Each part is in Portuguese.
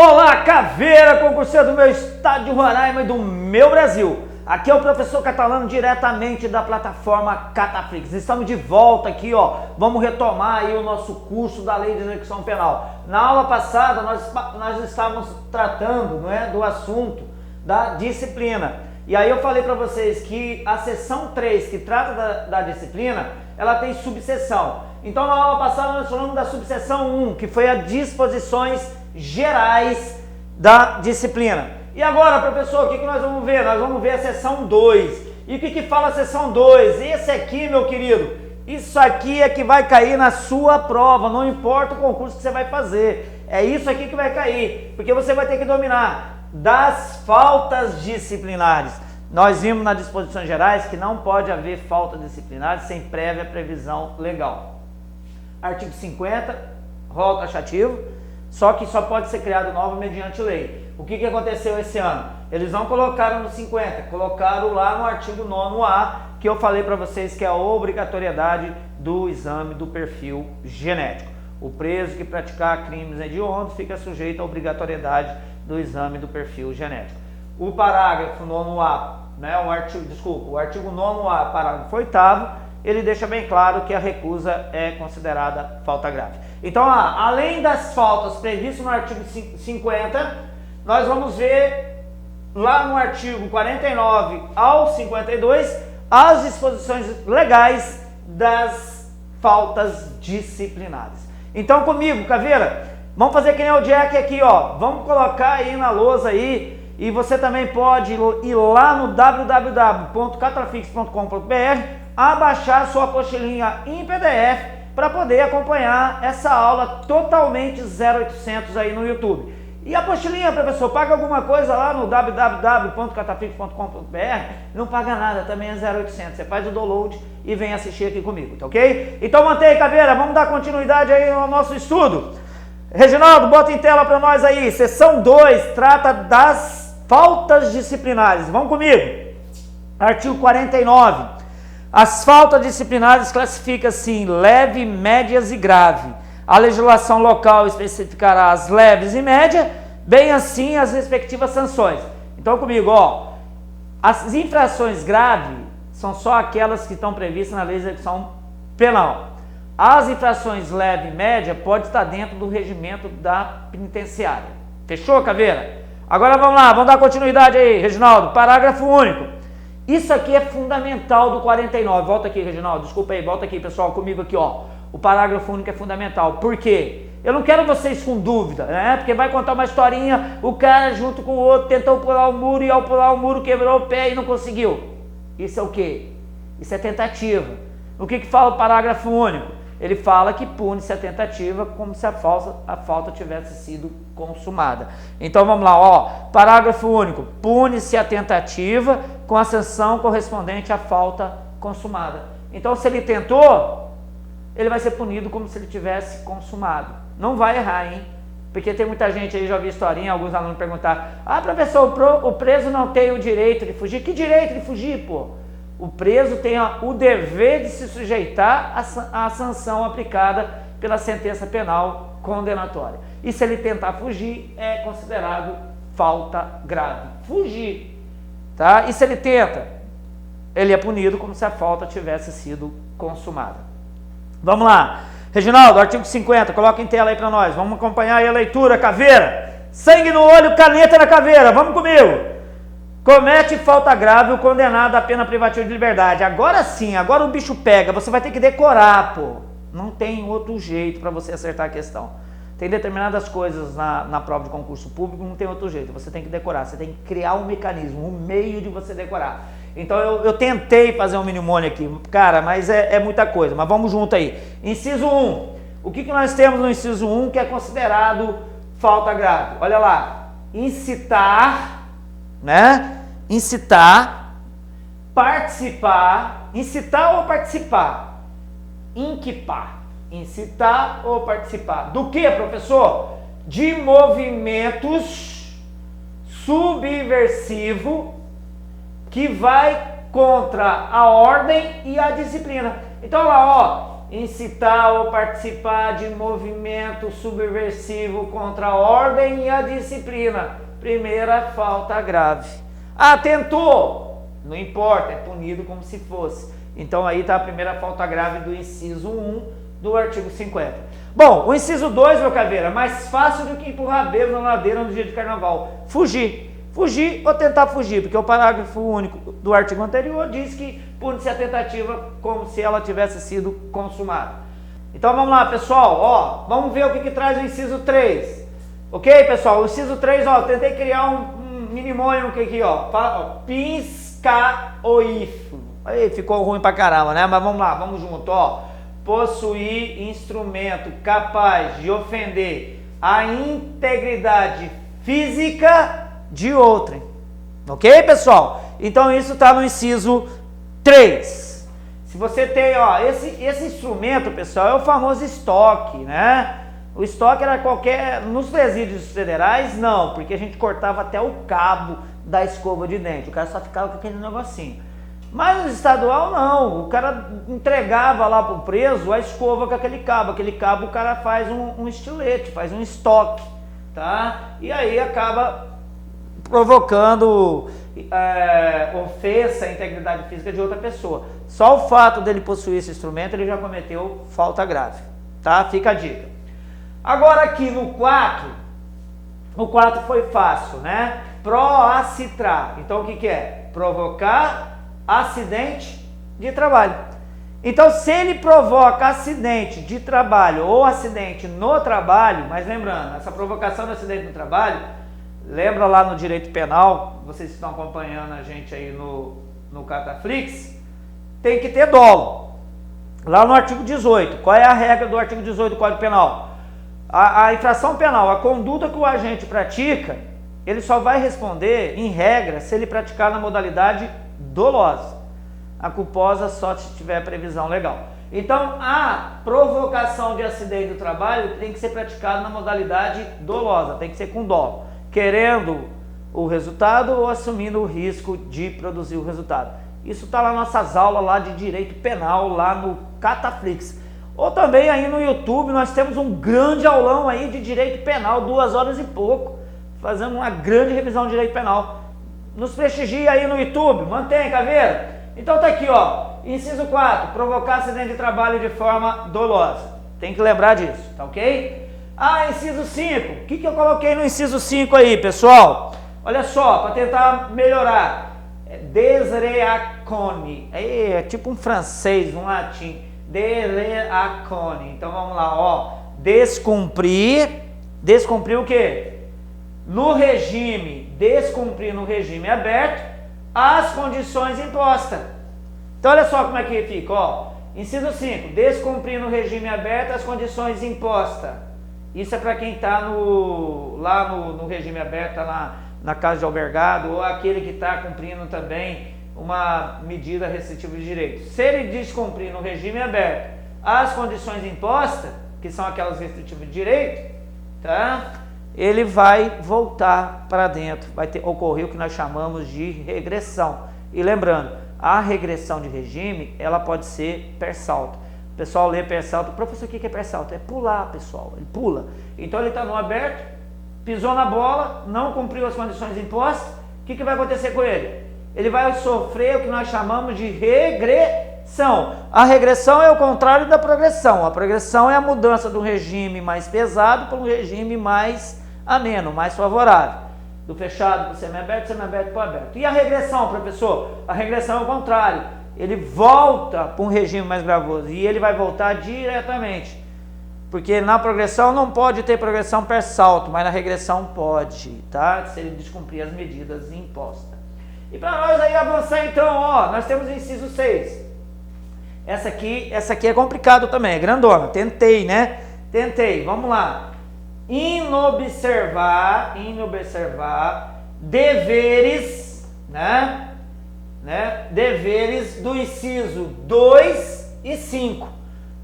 Olá, caveira, concurseiro do meu estado de Roraima e do meu Brasil. Aqui é o professor Catalano, diretamente da plataforma Cataflix. Estamos de volta aqui, ó. Vamos retomar aí o nosso curso da Lei de Execução Penal. Na aula passada, nós estávamos tratando, não é, do assunto da disciplina. E aí eu falei para vocês que a seção 3, que trata da disciplina, ela tem subseção. Então, na aula passada, nós falamos da subseção 1, que foi as disposições gerais da disciplina. E agora, professor, o que nós vamos ver? Nós vamos ver a seção 2. E o que fala a seção 2? Esse aqui, meu querido, isso aqui é que vai cair na sua prova, não importa o concurso que você vai fazer. É isso aqui que vai cair, porque você vai ter que dominar das faltas disciplinares. Nós vimos nas disposições gerais que não pode haver falta disciplinar sem prévia previsão legal. Artigo 50, rol taxativo, só que só pode ser criado novo mediante lei. O que aconteceu esse ano? Eles não colocaram no 50, colocaram lá no artigo 9A, que eu falei para vocês que é a obrigatoriedade do exame do perfil genético. O preso que praticar crimes hediondos fica sujeito à obrigatoriedade do exame do perfil genético. O parágrafo 9A, né, o artigo 9A, parágrafo 8º, ele deixa bem claro que a recusa é considerada falta grave. Então, além das faltas previstas no artigo 50, nós vamos ver lá no artigo 49 ao 52 as disposições legais das faltas disciplinares. Então, comigo, caveira, vamos fazer que nem o Jack aqui, ó. Vamos colocar aí na lousa aí, e você também pode ir lá no www.cataflix.com.br, abaixar sua apostilinha em PDF para poder acompanhar essa aula totalmente 0800 aí no YouTube. E a apostilinha, professor, paga alguma coisa lá no www.cataflix.com.br? Não paga nada, também é 0800. Você faz o download e vem assistir aqui comigo, tá ok? Então mantém, caveira, vamos dar continuidade aí ao nosso estudo. Reginaldo, bota em tela para nós aí. Seção 2 trata das faltas disciplinares. Vamos comigo. Artigo 49. As faltas disciplinares classificam assim, leve, médias e grave. A legislação local especificará as leves e médias, bem assim as respectivas sanções. Então comigo, ó, as infrações graves são só aquelas que estão previstas na lei de execução penal. As infrações leve e média pode estar dentro do regimento da penitenciária. Fechou, caveira? Agora vamos lá, vamos dar continuidade aí, Reginaldo. Parágrafo único. Isso aqui é fundamental do 49. Volta aqui, Reginaldo. Desculpa aí, volta aqui, pessoal, comigo aqui, ó. O parágrafo único é fundamental. Por quê? Eu não quero vocês com dúvida, né? Porque vai contar uma historinha, o cara junto com o outro tentou pular o muro e ao pular o muro quebrou o pé e não conseguiu. Isso é o quê? Isso é tentativa. O que fala o parágrafo único? Ele fala que pune-se a tentativa como se a falta tivesse sido consumada. Então vamos lá, ó. Parágrafo único. Pune-se a tentativa com a sanção correspondente à falta consumada. Então se ele tentou, ele vai ser punido como se ele tivesse consumado. Não vai errar, hein? Porque tem muita gente aí, já vi historinha, alguns alunos perguntaram: ah, professor, o preso não tem o direito de fugir. Que direito de fugir, pô? O preso tem o dever de se sujeitar à sanção aplicada pela sentença penal condenatória. E se ele tentar fugir, é considerado falta grave. Fugir, tá? E se ele tenta, ele é punido como se a falta tivesse sido consumada. Vamos lá. Reginaldo, artigo 50, coloca em tela aí para nós. Vamos acompanhar aí a leitura, caveira. Sangue no olho, caneta na caveira. Vamos comigo. Comete falta grave o condenado à pena privativa de liberdade. Agora sim, agora o bicho pega. Você vai ter que decorar, pô. Não tem outro jeito para você acertar a questão. Tem determinadas coisas na prova de concurso público, não tem outro jeito. Você tem que decorar, você tem que criar um mecanismo, um meio de você decorar. Então eu tentei fazer um mnemônio aqui, cara, mas é muita coisa. Mas vamos junto aí. Inciso 1. O que nós temos no inciso 1 que é considerado falta grave? Olha lá. Incitar, né? Incitar, participar, incitar ou participar? Inquipar, incitar ou participar. Do que, professor? De movimentos subversivos que vai contra a ordem e a disciplina. Então lá, ó, incitar ou participar de movimento subversivo contra a ordem e a disciplina. Primeira falta grave. Tentou? Não importa, é punido como se fosse. Então aí está a primeira falta grave do inciso 1 do artigo 50. Bom, o inciso 2, meu caveira, mais fácil do que empurrar bêbado na ladeira no dia de carnaval. Fugir. Fugir ou tentar fugir, porque o parágrafo único do artigo anterior diz que pune-se a tentativa como se ela tivesse sido consumada. Então vamos lá, pessoal, vamos ver o que traz o inciso 3. Ok, pessoal? O inciso 3, tentei criar um mnemônimo aqui, piscaoífo. Aí ficou ruim pra caramba, né? Mas vamos lá, vamos junto, possuir instrumento capaz de ofender a integridade física de outrem. Ok, pessoal? Então isso está no inciso 3. Se você tem, esse instrumento, pessoal, é o famoso estoque, né? O estoque era nos presídios federais, não, porque a gente cortava até o cabo da escova de dente. O cara só ficava com aquele negocinho. Mas no estadual, não. O cara entregava lá pro preso a escova com aquele cabo. Aquele cabo o cara faz um estilete, faz um estoque, tá? E aí acaba provocando ofensa à integridade física de outra pessoa. Só o fato dele possuir esse instrumento, ele já cometeu falta grave, tá? Fica a dica. Agora aqui no 4, o 4 foi fácil, né? Proacitrar. Então o que é? Provocar acidente de trabalho. Então se ele provoca acidente de trabalho ou acidente no trabalho, mas lembrando, essa provocação de acidente no trabalho, lembra lá no direito penal, vocês estão acompanhando a gente aí no Cataflix, tem que ter dolo. Lá no artigo 18, qual é a regra do artigo 18 do Código Penal? A infração penal, a conduta que o agente pratica, ele só vai responder, em regra, se ele praticar na modalidade dolosa. A culposa só se tiver previsão legal. Então, a provocação de acidente do trabalho tem que ser praticada na modalidade dolosa, tem que ser com dolo, querendo o resultado ou assumindo o risco de produzir o resultado. Isso está lá nas nossas aulas lá de direito penal, lá no Cataflix. Ou também aí no YouTube, nós temos um grande aulão aí de direito penal, 2 horas e pouco, fazendo uma grande revisão de direito penal. Nos prestigia aí no YouTube, mantém, caveira? Então tá aqui, inciso 4, provocar acidente de trabalho de forma dolosa. Tem que lembrar disso, tá ok? Inciso 5, o que eu coloquei no inciso 5 aí, pessoal? Olha só, para tentar melhorar, desreacone, é tipo um francês, um latim, desreacone. Então vamos lá, descumprir o quê? Descumprir no regime aberto as condições impostas. Então olha só como é que fica, inciso 5, descumprir no regime aberto as condições impostas. Isso é para quem está lá no regime aberto, tá lá na casa de albergado, ou aquele que está cumprindo também uma medida restritiva de direito. Se ele descumprir no regime aberto as condições impostas, que são aquelas restritivas de direito, tá? Ele vai voltar para dentro, vai ocorrer o que nós chamamos de regressão. E lembrando, a regressão de regime, ela pode ser per salto. O pessoal lê per salto, professor, o que é per salto? É pular, pessoal, ele pula. Então ele está no aberto, pisou na bola, não cumpriu as condições impostas, o que vai acontecer com ele? Ele vai sofrer o que nós chamamos de regressão. A regressão é o contrário da progressão. A progressão é a mudança do regime mais pesado para um regime mais ameno, mais favorável. Do fechado para o semiaberto para o aberto. E a regressão, professor? A regressão é o contrário. Ele volta para um regime mais gravoso e ele vai voltar diretamente. Porque na progressão não pode ter progressão per salto, mas na regressão pode, tá? Se ele descumprir as medidas impostas. E para nós aí avançar então, nós temos o inciso 6. Essa aqui é complicado também, é grandona. Tentei, né? Vamos lá. Inobservar deveres, né? Deveres do inciso 2 e 5.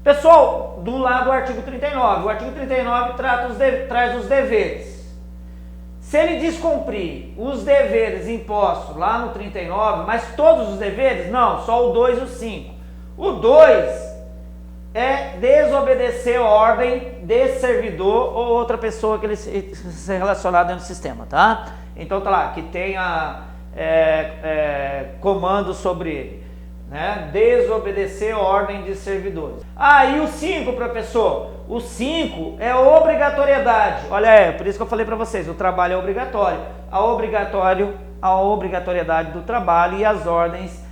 Pessoal, do lado do artigo 39. O artigo 39 traz os deveres. Se ele descumprir os deveres impostos lá no 39, mas todos os deveres, não, só o 2 e o 5. O 2 é desobedecer ordem de servidor ou outra pessoa que ele se relacionar dentro do sistema, tá? Então tá lá, que tenha comando sobre ele, né? Desobedecer ordem de servidores. E o 5, professor? O 5 é obrigatoriedade. Olha, por isso que eu falei para vocês, o trabalho é obrigatório. A obrigatoriedade do trabalho e as ordens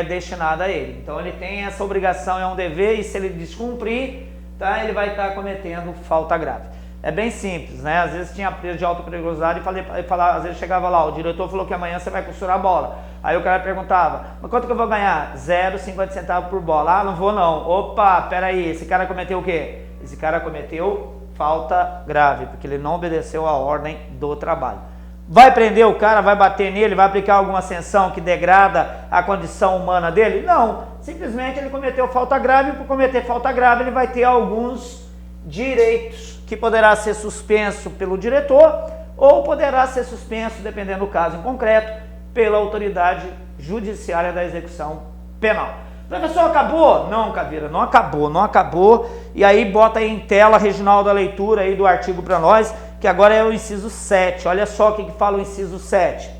destinada a ele. Então ele tem essa obrigação, é um dever, e se ele descumprir, tá, ele vai estar cometendo falta grave. É bem simples, né? Às vezes tinha preso de alta periculosidade e às vezes chegava lá, o diretor falou que amanhã você vai costurar a bola. Aí o cara perguntava, mas quanto que eu vou ganhar? 0,50 centavos por bola. Não vou não. Opa, peraí, esse cara cometeu o quê? Esse cara cometeu falta grave, porque ele não obedeceu a ordem do trabalho. Vai prender o cara, vai bater nele, vai aplicar alguma sanção que degrada a condição humana dele? Não, simplesmente ele cometeu falta grave, e por cometer falta grave ele vai ter alguns direitos, que poderá ser suspenso pelo diretor ou poderá ser suspenso, dependendo do caso em concreto, pela autoridade judiciária da execução penal. Professor, acabou? Não, Caveira, não acabou. E aí bota aí em tela, Reginaldo, a leitura aí do artigo para nós, que agora é o inciso 7. Olha só o que fala o inciso 7.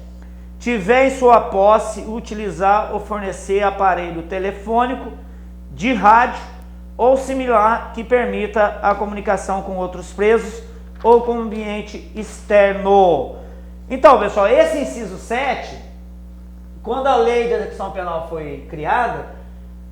Tiver em sua posse, utilizar ou fornecer aparelho telefônico, de rádio ou similar que permita a comunicação com outros presos ou com o ambiente externo. Então, pessoal, esse inciso 7, quando a lei de execução penal foi criada,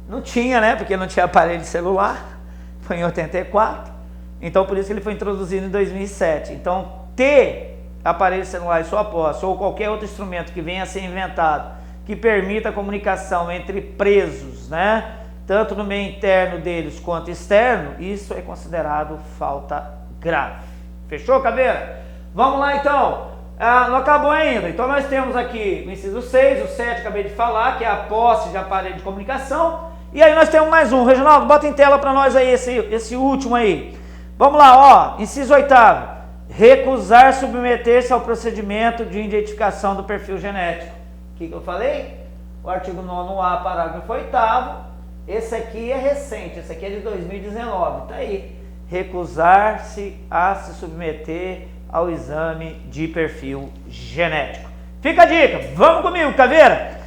não tinha, né? Porque não tinha aparelho de celular, foi em 84, então por isso que ele foi introduzido em 2007. Então, ter aparelho celular em sua posse ou qualquer outro instrumento que venha a ser inventado que permita a comunicação entre presos, né? Tanto no meio interno deles quanto externo, isso é considerado falta grave. Fechou, Caveira? Vamos lá então. Não acabou ainda. Então nós temos aqui o inciso 6, o 7 acabei de falar, que é a posse de aparelho de comunicação. E aí nós temos mais um. Reginaldo, bota em tela para nós aí esse último aí. Vamos lá, ó. Inciso 8º. Recusar submeter-se ao procedimento de identificação do perfil genético. O que eu falei? O artigo 9º-A, parágrafo 8º. Esse aqui é recente, esse aqui é de 2019, tá aí. Recusar-se a se submeter ao exame de perfil genético. Fica a dica, vamos comigo, Caveira?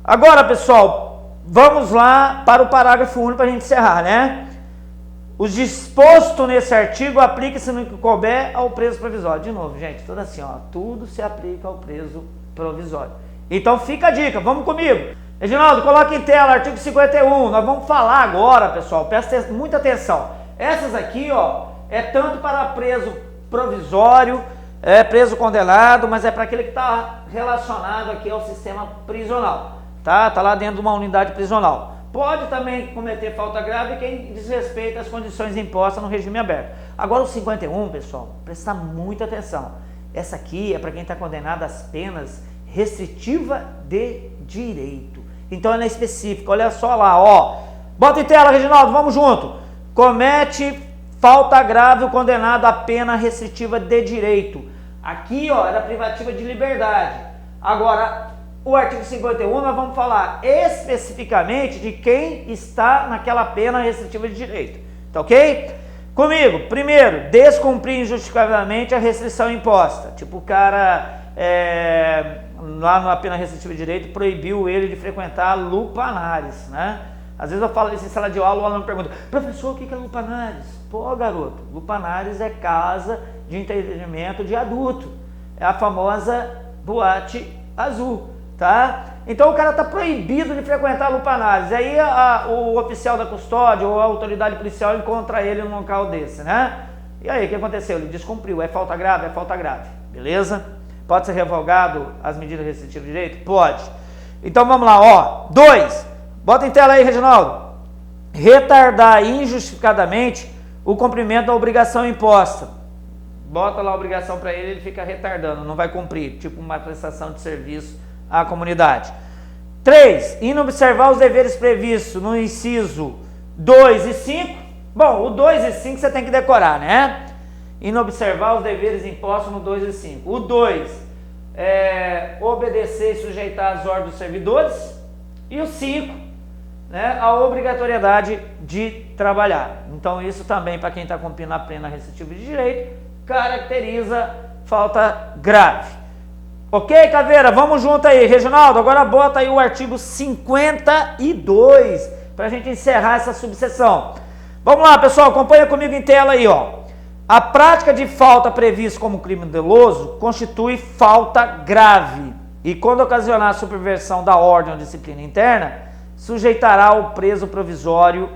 Agora, pessoal, vamos lá para o parágrafo único para a gente encerrar, né? O disposto nesse artigo aplica-se no que couber ao preso provisório. De novo, gente, tudo assim, ó, tudo se aplica ao preso provisório. Então fica a dica, vamos comigo. Reginaldo, coloca em tela, artigo 51, nós vamos falar agora, pessoal, presta muita atenção. Essas aqui, ó, é tanto para preso provisório, preso condenado, mas é para aquele que está relacionado aqui ao sistema prisional, tá? Tá lá dentro de uma unidade prisional. Pode também cometer falta grave quem desrespeita as condições impostas no regime aberto. Agora o 51, pessoal, presta muita atenção. Essa aqui é para quem está condenado às penas restritiva de direito. Então ela é específica, olha só lá, ó. Bota em tela, Reginaldo, vamos junto. Comete falta grave o condenado à pena restritiva de direito. Aqui, ó, era privativa de liberdade. Agora, o artigo 51, nós vamos falar especificamente de quem está naquela pena restritiva de direito. Tá ok? Comigo, primeiro, descumprir injustificadamente a restrição imposta. Tipo, o cara, lá na pena restritiva de direito, proibiu ele de frequentar lupanares, né? Às vezes eu falo isso em sala de aula, o aluno pergunta, professor, o que é lupanares? Pô, garoto, lupanares é casa de entretenimento de adulto. É a famosa boate azul, tá? Então o cara está proibido de frequentar lupanares. Aí o oficial da custódia ou a autoridade policial encontra ele num local desse, né? E aí, o que aconteceu? Ele descumpriu. É falta grave? É falta grave. Beleza? Pode ser revogado as medidas restritivas de direito? Pode. Então vamos lá, ó. 2. Bota em tela aí, Reginaldo. Retardar injustificadamente o cumprimento da obrigação imposta. Bota lá a obrigação para ele, ele fica retardando, não vai cumprir, tipo uma prestação de serviço à comunidade. 3. Inobservar os deveres previstos no inciso 2 e 5. Bom, o 2 e 5 você tem que decorar, né? Inobservar os deveres impostos no 2 e 5. O 2 é obedecer e sujeitar as ordens dos servidores. E o 5 né, a obrigatoriedade de trabalhar. Então isso também, para quem está cumprindo a plena restritiva de direito, caracteriza falta grave. Ok, Caveira? Vamos junto aí. Reginaldo, agora bota aí o artigo 52 para a gente encerrar essa subseção. Vamos lá, pessoal, acompanha comigo em tela aí, ó. A prática de falta prevista como crime doloso constitui falta grave e, quando ocasionar a subversão da ordem ou disciplina interna, sujeitará o preso provisório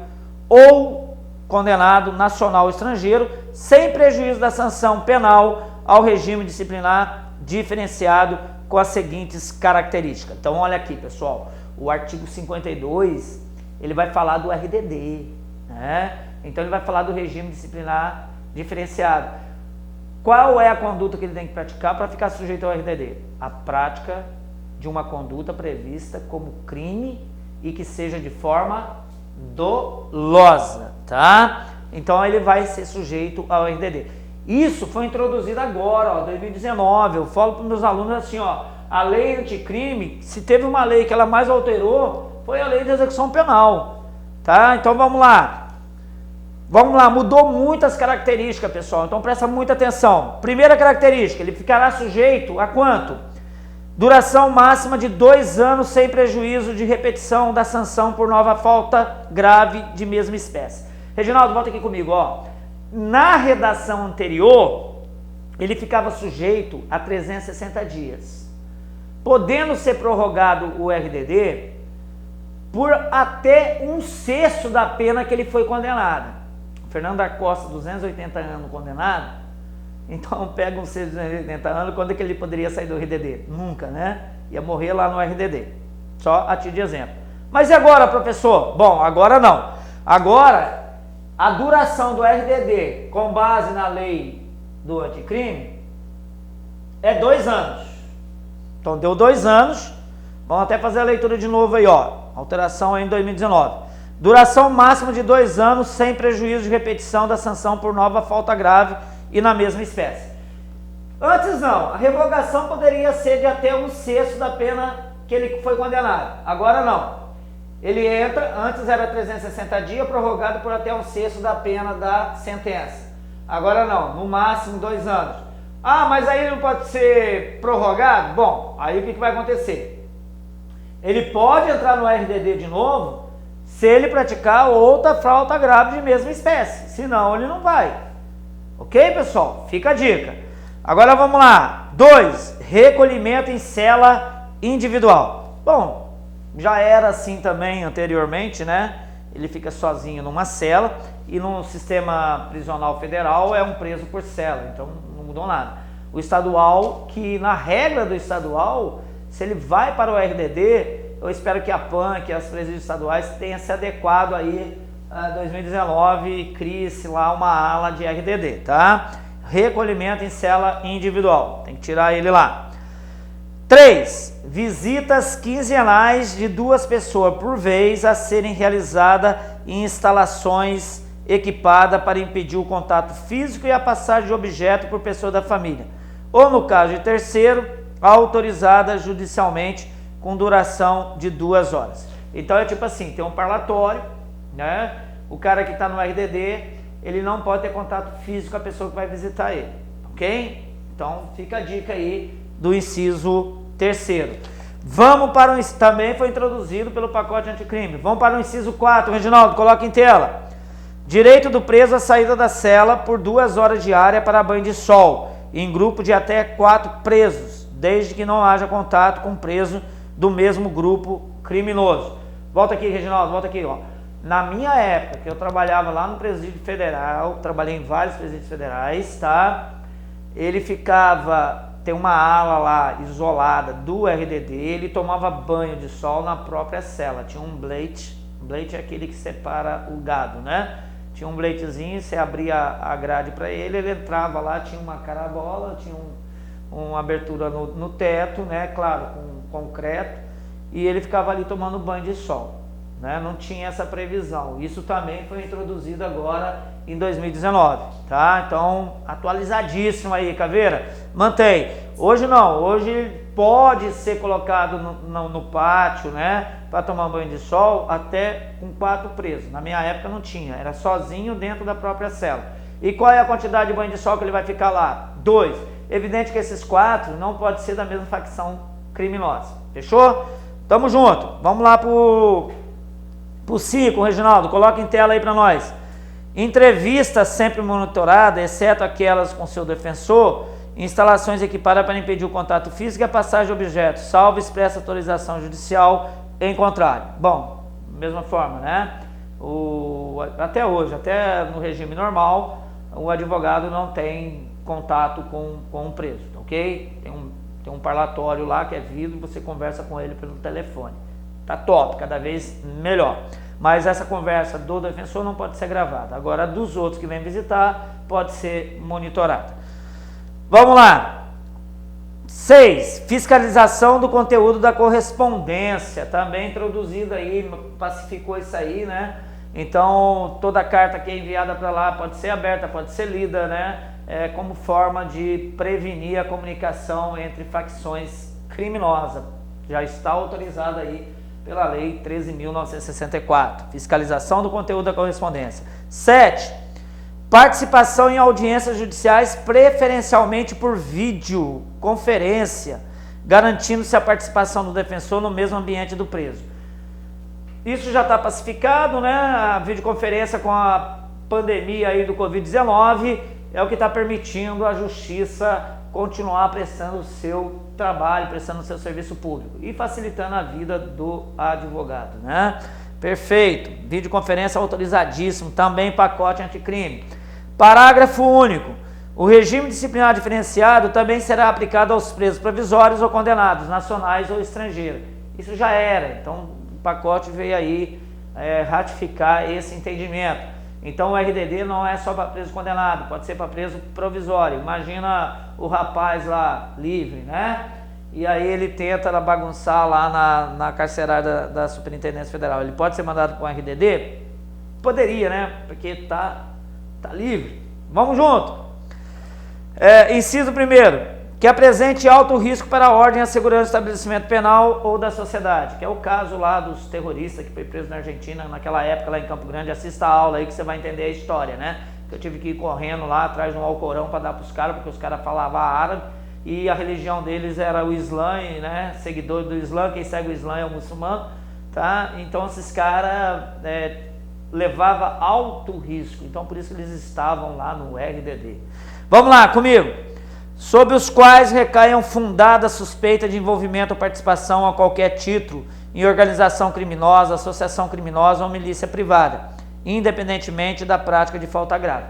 ou condenado nacional ou estrangeiro, sem prejuízo da sanção penal, ao regime disciplinar diferenciado com as seguintes características. Então, olha aqui, pessoal, o artigo 52, ele vai falar do RDD, né? Então, ele vai falar do regime disciplinar diferenciado. Qual é a conduta que ele tem que praticar para ficar sujeito ao RDD? A prática de uma conduta prevista como crime e que seja de forma dolosa, tá? Então ele vai ser sujeito ao RDD. Isso foi introduzido agora, ó, 2019. Eu falo para os meus alunos assim, ó, a lei anticrime, se teve uma lei que ela mais alterou, foi a lei de execução penal, tá? Então vamos lá. Vamos lá, mudou muitas características, pessoal, então presta muita atenção. Primeira característica, ele ficará sujeito a quanto? Duração máxima de 2 anos sem prejuízo de repetição da sanção por nova falta grave de mesma espécie. Reginaldo, volta aqui comigo, ó. Na redação anterior, ele ficava sujeito a 360 dias, podendo ser prorrogado o RDD por até 1/6 da pena que ele foi condenado. Fernando da Costa, 280 anos condenado, então pega um 280 anos, quando é que ele poderia sair do RDD? Nunca, né? Ia morrer lá no RDD. Só a título de exemplo. Mas e agora, professor? Bom, agora não. Agora, a duração do RDD, com base na lei do anticrime, é 2 anos. Então deu 2 anos. Vamos até fazer a leitura de novo aí, ó. Alteração aí em 2019. Duração máxima de 2 anos sem prejuízo de repetição da sanção por nova falta grave e na mesma espécie. Antes não, a revogação poderia ser de até 1/6 da pena que ele foi condenado. Agora não. Ele entra, antes era 360 dias, prorrogado por até 1/6 da pena da sentença. Agora não, no máximo 2 anos. Ah, mas aí não pode ser prorrogado? Bom, aí o que vai acontecer? Ele pode entrar no RDD de novo se ele praticar outra falta grave de mesma espécie, senão ele não vai. Ok, pessoal? Fica a dica. Agora vamos lá. 2. Recolhimento em cela individual. Bom, já era assim também anteriormente, né? Ele fica sozinho numa cela e no sistema prisional federal é um preso por cela, então não mudou nada. O estadual, que na regra do estadual, se ele vai para o RDD, eu espero que a PAN, que as presídios estaduais tenham se adequado aí a 2019 e crie-se lá uma ala de RDD, tá? Recolhimento em cela individual, tem que tirar ele lá. 3. Visitas quinzenais de 2 pessoas por vez a serem realizadas em instalações equipadas para impedir o contato físico e a passagem de objeto por pessoa da família. Ou no caso de terceiro, autorizada judicialmente com duração de 2 horas. Então é tipo assim, tem um parlatório, né? O cara que está no RDD, ele não pode ter contato físico com a pessoa que vai visitar ele, ok? Então fica a dica aí do inciso 3º. Vamos para o também foi introduzido pelo pacote anticrime. Vamos para o inciso 4, Reginaldo, coloca em tela. Direito do preso à saída da cela por 2 horas diárias para banho de sol, em grupo de até 4 presos, desde que não haja contato com preso do mesmo grupo criminoso. Volta aqui, Reginaldo, volta aqui, ó. Na minha época, que eu trabalhava lá no presídio federal, trabalhei em vários presídios federais, tá? Ele ficava, tem uma ala lá isolada do RDD, ele tomava banho de sol na própria cela. Tinha um blade é aquele que separa o gado, né? Tinha um bladezinho, você abria a grade para ele, ele entrava lá, tinha uma carabola, tinha uma abertura no teto, né? Claro, com concreto, e ele ficava ali tomando banho de sol. né? Não tinha essa previsão. Isso também foi introduzido agora em 2019, tá? Então, atualizadíssimo aí, Caveira. Mantém. Hoje não, hoje pode ser colocado no pátio, né? Para tomar um banho de sol, até com 4 presos. Na minha época não tinha, era sozinho dentro da própria cela. E qual é a quantidade de banho de sol que ele vai ficar lá? 2. Evidente que esses 4 não pode ser da mesma facção criminosa. Fechou? Tamo junto. Vamos lá pro 5, Reginaldo. Coloca em tela aí para nós. Entrevista sempre monitorada, exceto aquelas com seu defensor. Instalações equipadas para impedir o contato físico e a passagem de objetos, salvo expressa autorização judicial em contrário. Bom, mesma forma, né? Até hoje, até no regime normal, o advogado não tem contato com o preso, ok? Tem um parlatório lá que é vidro, você conversa com ele pelo telefone. Tá top, cada vez melhor. Mas essa conversa do defensor não pode ser gravada. Agora, dos outros que vêm visitar, pode ser monitorada. Vamos lá. 6. Fiscalização do conteúdo da correspondência. Também introduzido aí, pacificou isso aí, né? Então, toda carta que é enviada para lá pode ser aberta, pode ser lida, né? Como forma de prevenir a comunicação entre facções criminosas. Já está autorizada aí pela Lei 13.964. Fiscalização do conteúdo da correspondência. 7. Participação em audiências judiciais, preferencialmente por videoconferência, garantindo-se a participação do defensor no mesmo ambiente do preso. Isso já está pacificado, né? A videoconferência com a pandemia aí do Covid-19 é o que está permitindo a justiça continuar prestando o seu trabalho, prestando o seu serviço público e facilitando a vida do advogado, né? Perfeito. Videoconferência autorizadíssimo, também pacote anticrime. Parágrafo único. O regime disciplinar diferenciado também será aplicado aos presos provisórios ou condenados, nacionais ou estrangeiros. Isso já era, então o pacote veio aí ratificar esse entendimento. Então o RDD não é só para preso condenado, pode ser para preso provisório. Imagina o rapaz lá livre, né? E aí ele tenta bagunçar lá na carcerária da Superintendência Federal. Ele pode ser mandado para o RDD? Poderia, né? Porque tá livre. Vamos junto. Inciso 1º. Que apresente alto risco para a ordem e a segurança do estabelecimento penal ou da sociedade, que é o caso lá dos terroristas que foi preso na Argentina, naquela época lá em Campo Grande. Assista a aula aí que você vai entender a história, né? Que eu tive que ir correndo lá atrás de um Alcorão para dar para os caras, porque os caras falavam árabe e a religião deles era o Islã, né? Seguidor do Islã, quem segue o Islã é o muçulmano, tá? Então esses caras levavam alto risco, então por isso que eles estavam lá no RDD. Vamos lá comigo. Sob os quais recaiam fundada suspeita de envolvimento ou participação a qualquer título em organização criminosa, associação criminosa ou milícia privada, independentemente da prática de falta grave.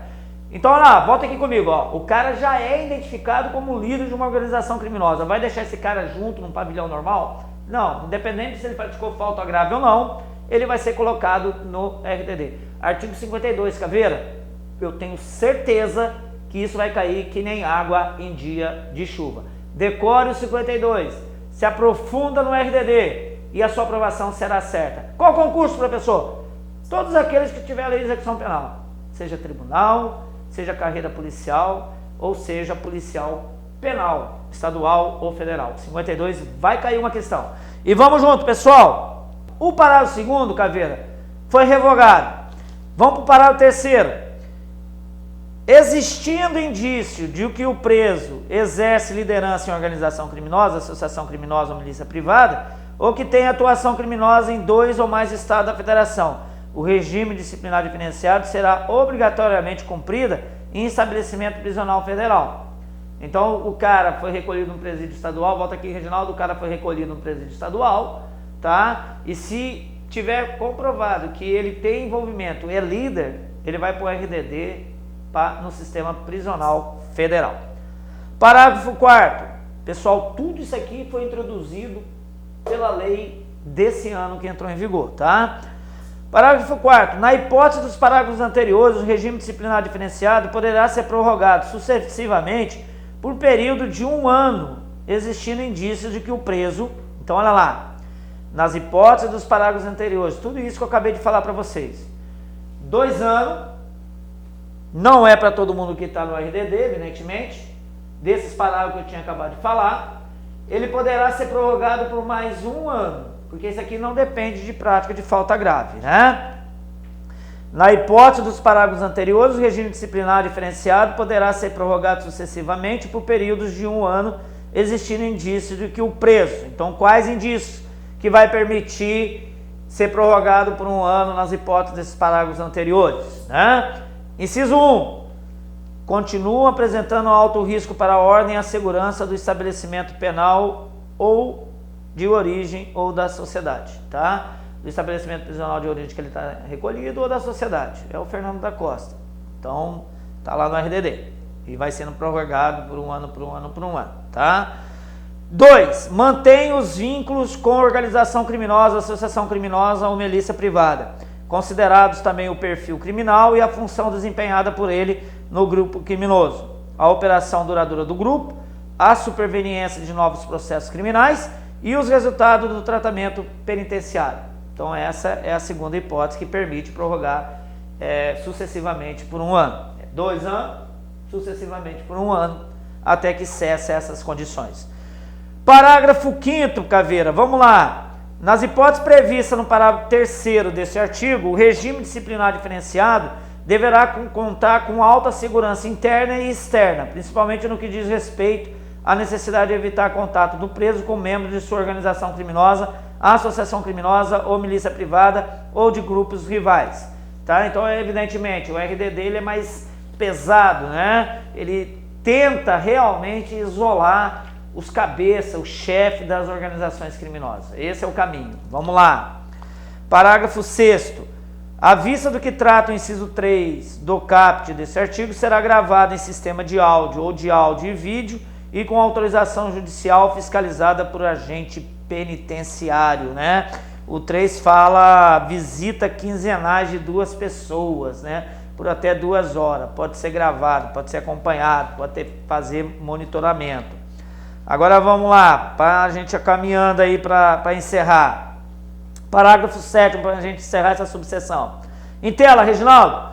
Então, olha lá, volta aqui comigo, ó. O cara já é identificado como líder de uma organização criminosa. Vai deixar esse cara junto num pavilhão normal? Não, independente se ele praticou falta grave ou não, ele vai ser colocado no RDD. Artigo 52, Caveira, eu tenho certeza que isso vai cair que nem água em dia de chuva. Decore o 52, se aprofunda no RDD e a sua aprovação será certa. Qual concurso, professor? Todos aqueles que tiverem lei de execução penal, seja tribunal, seja carreira policial, ou seja policial penal, estadual ou federal. 52 vai cair uma questão. E vamos junto, pessoal. O parágrafo 2º, Caveira, foi revogado. Vamos para o parágrafo 3º. Existindo indício de que o preso exerce liderança em organização criminosa, associação criminosa ou milícia privada, ou que tem atuação criminosa em 2 ou mais estados da federação, o regime disciplinar diferenciado será obrigatoriamente cumprido em estabelecimento prisional federal. Então o cara foi recolhido no presídio estadual, volta aqui, Reginaldo, o cara foi recolhido no presídio estadual, tá? E se tiver comprovado que ele tem envolvimento, é líder, ele vai para o RDD, no sistema prisional federal. Parágrafo 4º. Pessoal, tudo isso aqui foi introduzido pela lei desse ano que entrou em vigor, tá? Parágrafo 4º. Na hipótese dos parágrafos anteriores, o regime disciplinar diferenciado poderá ser prorrogado sucessivamente por período de 1 ano, existindo indícios de que o preso, então olha lá, nas hipóteses dos parágrafos anteriores, tudo isso que eu acabei de falar para vocês. 2 anos, não é para todo mundo que está no RDD, evidentemente, desses parágrafos que eu tinha acabado de falar, ele poderá ser prorrogado por mais 1 ano, porque isso aqui não depende de prática de falta grave, né? Na hipótese dos parágrafos anteriores, o regime disciplinar diferenciado poderá ser prorrogado sucessivamente por períodos de 1 ano, existindo indícios de que o preso. Então, quais indícios que vai permitir ser prorrogado por 1 ano nas hipóteses desses parágrafos anteriores, né? Inciso 1. Continua apresentando alto risco para a ordem e a segurança do estabelecimento penal ou de origem ou da sociedade, tá? Do estabelecimento prisional de origem que ele está recolhido ou da sociedade. É o Fernando da Costa. Então, tá lá no RDD. E vai sendo prorrogado por 1 ano, tá? 2. Mantém os vínculos com organização criminosa, associação criminosa ou milícia privada, considerados também o perfil criminal e a função desempenhada por ele no grupo criminoso, a operação duradoura do grupo, a superveniência de novos processos criminais e os resultados do tratamento penitenciário. Então essa é a segunda hipótese que permite prorrogar sucessivamente por 1 ano. 2 anos, sucessivamente por 1 ano, até que cesse essas condições. Parágrafo 5º, Caveira, vamos lá. Nas hipóteses previstas no parágrafo 3º deste artigo, o regime disciplinar diferenciado deverá contar com alta segurança interna e externa, principalmente no que diz respeito à necessidade de evitar contato do preso com membros de sua organização criminosa, associação criminosa ou milícia privada ou de grupos rivais, tá? Então, evidentemente, o RDD ele é mais pesado, né? Ele tenta realmente isolar os cabeças, o chefe das organizações criminosas. Esse é o caminho. Vamos lá. Parágrafo 6º. À vista do que trata o inciso 3 do caput desse artigo, será gravado em sistema de áudio ou de áudio e vídeo e com autorização judicial fiscalizada por agente penitenciário, né? O 3 fala visita quinzenais de 2 pessoas, né? Por até 2 horas. Pode ser gravado, pode ser acompanhado, pode fazer monitoramento. Agora vamos lá, para a gente caminhando aí para encerrar. Parágrafo 7º, para a gente encerrar essa subseção. Em tela, Reginaldo.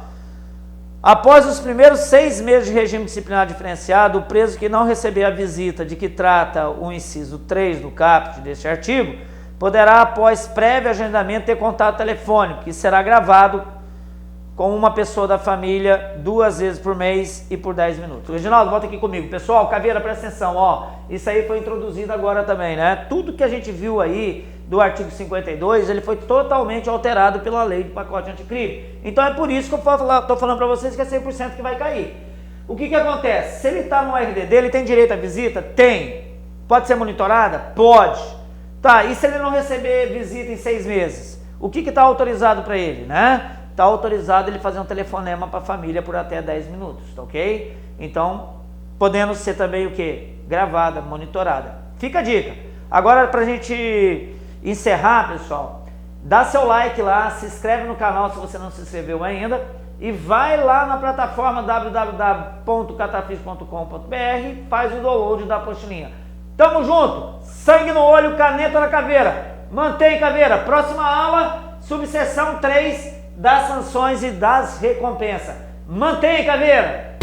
Após os primeiros 6 meses de regime disciplinar diferenciado, o preso que não receber a visita de que trata o inciso 3 do caput deste artigo, poderá, após prévio agendamento, ter contato telefônico, que será gravado com uma pessoa da família 2 vezes por mês e por 10 minutos. Reginaldo, volta aqui comigo. Pessoal, Caveira, presta atenção, ó. Isso aí foi introduzido agora também, né? Tudo que a gente viu aí do artigo 52, ele foi totalmente alterado pela lei do pacote anticrime. Então é por isso que eu estou falando para vocês que é 100% que vai cair. O que acontece? Se ele está no RDD, ele tem direito à visita? Tem. Pode ser monitorada? Pode. Tá, e se ele não receber visita em 6 meses? O que está autorizado para ele, né? Está autorizado ele fazer um telefonema para a família por até 10 minutos, tá ok? Então, podendo ser também o quê? Gravada, monitorada. Fica a dica. Agora, para a gente encerrar, pessoal, dá seu like lá, se inscreve no canal se você não se inscreveu ainda e vai lá na plataforma www.catafis.com.br, faz o download da apostilinha. Tamo junto, sangue no olho, caneta na caveira. Mantém, Caveira. Próxima aula, subseção 3 das sanções e das recompensas. Mantém, Caveira.